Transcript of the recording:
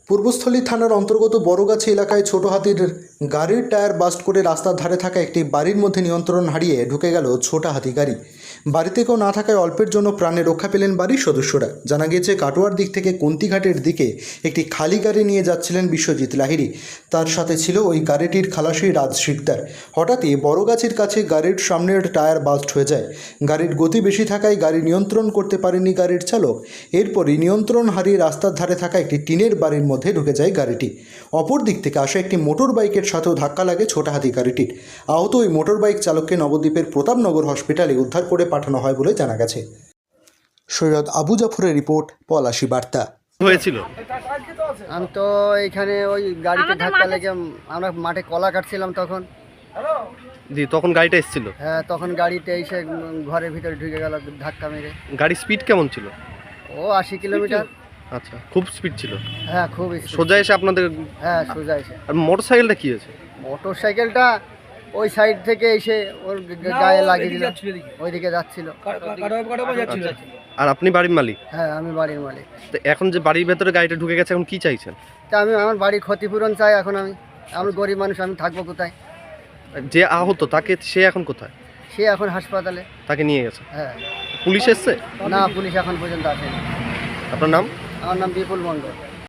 পূর্বস্থলী থানার অন্তর্গত বড়গাছি এলাকায় ছোট হাতির গাড়ির টায়ার বাস্ট করে রাস্তার ধারে থাকা একটি বাড়ির মধ্যে নিয়ন্ত্রণ হারিয়ে ঢুকে গেল ছোট হাতি গাড়ি। বাড়িতে কেউ না থাকায় অল্পের জন্য প্রাণে রক্ষা পেলেন বাড়ির সদস্যরা। জানা গিয়েছে কাটোয়ার দিক থেকে কুন্তিঘাটের দিকে একটি খালি গাড়ি নিয়ে যাচ্ছিলেন বিশ্বজিৎ লাহিড়ী। তার সাথে ছিল ওই গাড়িটির খালাসি রাজ শিকদার। হঠাৎই বড়গাছির কাছে গাড়ির সামনের টায়ার বাস্ট হয়ে যায়। গাড়ির গতি বেশি থাকায় গাড়ি নিয়ন্ত্রণ করতে পারেনি গাড়ির চালক। এরপরই নিয়ন্ত্রণ হারিয়ে রাস্তার ধারে থাকা একটি টিনের বাড়ির মধ্যে ঢুকে যায় গাড়িটি। অপর দিক থেকে আসা একটি মোটর বাইকের সাথেও ধাক্কা লাগে ছোট হাতি গাড়িটির। আহত ওই মোটর বাইক চালককে নবদ্বীপের প্রতাপনগর হসপিটালে উদ্ধার করে পাঠানো হয় বলে জানা গেছে। সৈয়দ আবু জাফরের রিপোর্ট, পলাশী বার্তা। হয়েছিল আমি তো এইখানে ওই গাড়িতে ধাক্কা লেগে আমরা মাঠে কলা কাটছিলাম তখন। তখন গাড়িটা এসেছিল? হ্যাঁ, তখন গাড়িতে এসে ঘরের ভিতরে ঢুকে গেল ধাক্কা মেরে। গাড়ির স্পিড কেমন ছিল? ও 80 কিলোমিটার। আচ্ছা, খুব স্পিড ছিল? হ্যাঁ, খুব speed। সোজা এসে আপনাদের? হ্যাঁ, সোজা এসে। আর মোটরসাইকেলটা কি হয়েছে? মোটরসাইকেলটা ওই সাইড থেকে এসে ওর গায়ে লাগিয়ে দিল, ওইদিকে যাচ্ছিল। আর আপনি বাড়ির মালিক? হ্যাঁ, আমি বাড়ির মালিক। তো এখন যে বাড়ির ভেতরে গাড়িটা ঢুকে গেছে, এখন কি চাইছেন? তা আমি আমার বাড়ির ক্ষতিপূরণ চাই। এখন আমি গরিব মানুষ, আমি থাকবো কোথায়? যে আহত সে এখন কোথায়? সে এখন হাসপাতালে। তাকে নিয়ে গেছে? হ্যাঁ। পুলিশ এসছে? না, পুলিশ এখন পর্যন্ত আসেনি। আপনার নাম? আমার নাম বিপুল মণ্ডল।